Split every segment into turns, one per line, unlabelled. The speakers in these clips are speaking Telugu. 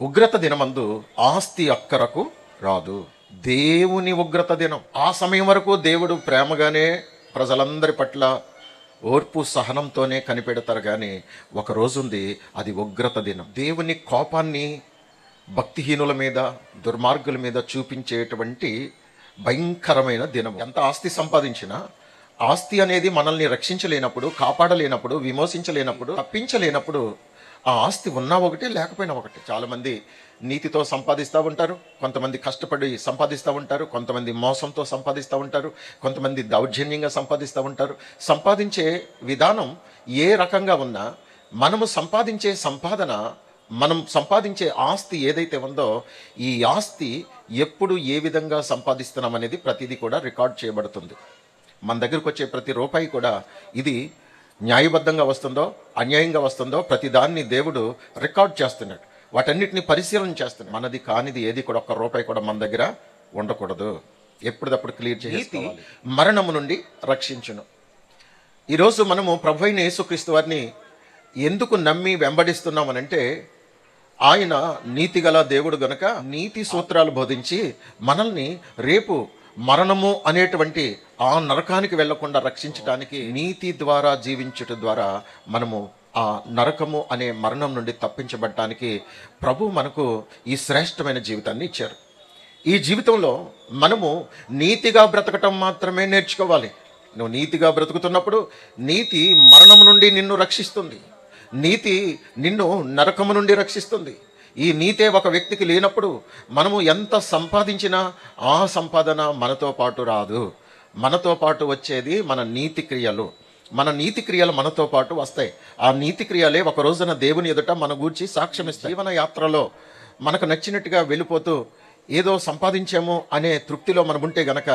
ఉగ్రత దినమందు ఆస్తి అక్కరకు రాదు. దేవుని ఉగ్రత దినం. ఆ సమయం వరకు దేవుడు ప్రేమగానే ప్రజలందరి పట్ల ఓర్పు సహనంతోనే కనిపెడతారు. కానీ ఒక రోజుంది, అది ఉగ్రత దినం. దేవుని కోపాన్ని భక్తిహీనుల మీద, దుర్మార్గుల మీద చూపించేటువంటి భయంకరమైన దినం. ఎంత ఆస్తి సంపాదించినా ఆస్తి అనేది మనల్ని రక్షించలేనప్పుడు, కాపాడలేనప్పుడు, విమోచించలేనప్పుడు, తప్పించలేనప్పుడు ఆ ఆస్తి ఉన్నా ఒకటి, లేకపోయినా ఒకటి. చాలామంది నీతితో సంపాదిస్తూ ఉంటారు, కొంతమంది కష్టపడి సంపాదిస్తూ ఉంటారు, కొంతమంది మోసంతో సంపాదిస్తూ ఉంటారు, కొంతమంది దౌర్జన్యంగా సంపాదిస్తూ ఉంటారు. సంపాదించే విధానం ఏ రకంగా ఉన్నా మనము సంపాదించే సంపాదన, మనం సంపాదించే ఆస్తి ఏదైతే ఉందో, ఈ ఆస్తి ఎప్పుడు ఏ విధంగా సంపాదిస్తున్నాం అనేది ప్రతిదీ కూడా రికార్డ్ చేయబడుతుంది. మన దగ్గరకు వచ్చే ప్రతి రూపాయి కూడా ఇది న్యాయబద్ధంగా వస్తుందో, అన్యాయంగా వస్తుందో, ప్రతి దాన్ని దేవుడు రికార్డ్ చేస్తున్నాడు. వాటన్నిటిని పరిశీలన చేస్తున్నాడు. మనది కానిది ఏది కూడా, ఒక్క రూపాయి కూడా మన దగ్గర ఉండకూడదు. ఎప్పటిదప్పుడు క్లియర్ చేసి మరణము నుండి రక్షించును. ఈరోజు మనము ప్రభువైన యేసుక్రీస్తు వారిని ఎందుకు నమ్మి వెంబడిస్తున్నామనంటే, ఆయన నీతిగల దేవుడు గనుక నీతి సూత్రాలు బోధించి మనల్ని రేపు మరణము అనేటువంటి ఆ నరకానికి వెళ్లకుండా రక్షించడానికి, నీతి ద్వారా జీవించుట ద్వారా మనము ఆ నరకము అనే మరణం నుండి తప్పించబడటానికి ప్రభు మనకు ఈ శ్రేష్టమైన జీవితాన్ని ఇచ్చారు. ఈ జీవితంలో మనము నీతిగా బ్రతకటం మాత్రమే నేర్చుకోవాలి. నువ్వు నీతిగా బ్రతుకుతున్నప్పుడు నీతి మరణము నుండి నిన్ను రక్షిస్తుంది, నీతి నిన్ను నరకము నుండి రక్షిస్తుంది. ఈ నీతే ఒక వ్యక్తికి లేనప్పుడు మనము ఎంత సంపాదించినా ఆ సంపాదన మనతో పాటు రాదు. మనతో పాటు వచ్చేది మన నీతి క్రియలు. మన నీతి క్రియలు మనతో పాటు వస్తాయి. ఆ నీతి క్రియలే ఒక రోజున దేవుని ఎదుట మన గూర్చి సాక్ష్యం ఇస్తాయి. జీవన యాత్రలో మనకు నచ్చినట్టుగా వెళ్ళిపోతూ ఏదో సంపాదించాము అనే తృప్తిలో మనం ఉంటే గనక,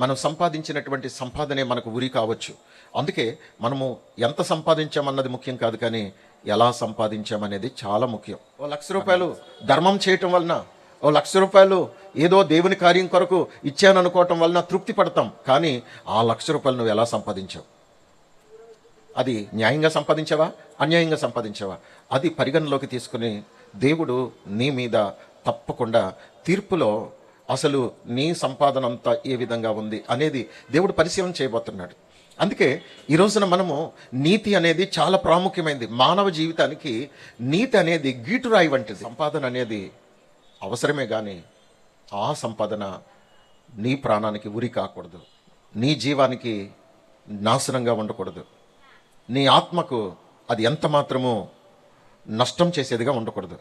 మనం సంపాదించినటువంటి సంపాదనే మనకు ఉరి కావచ్చు. అందుకే మనము ఎంత సంపాదించామన్నది ముఖ్యం కాదు, కానీ ఎలా సంపాదించామనేది చాలా ముఖ్యం. ఓ ₹1,00,000 ధర్మం చేయటం వలన, ఓ ₹1,00,000 ఏదో దేవుని కార్యం కొరకు ఇచ్చాను అనుకోవటం వలన తృప్తి పడతాం. కానీ ఆ ₹1,00,000 నువ్వు ఎలా సంపాదించావు? అది న్యాయంగా సంపాదించావా, అన్యాయంగా సంపాదించావా? అది పరిగణలోకి తీసుకుని దేవుడు నీ మీద తప్పకుండా తీర్పులో అసలు నీ సంపాదన అంతా ఏ విధంగా ఉంది అనేది దేవుడు పరిశీలన చేయబోతున్నాడు. అందుకే ఈ రోజున మనము నీతి అనేది చాలా ప్రాముఖ్యమైనది. మానవ జీవితానికి నీతి అనేది గీటురాయి వంటిది. సంపాదన అనేది అవసరమే, కానీ ఆ సంపాదన నీ ప్రాణానికి ఉరి కాకూడదు, నీ జీవానికి నాశనంగా ఉండకూడదు, నీ ఆత్మకు అది ఎంత మాత్రమూ నష్టం చేసేదిగా ఉండకూడదు.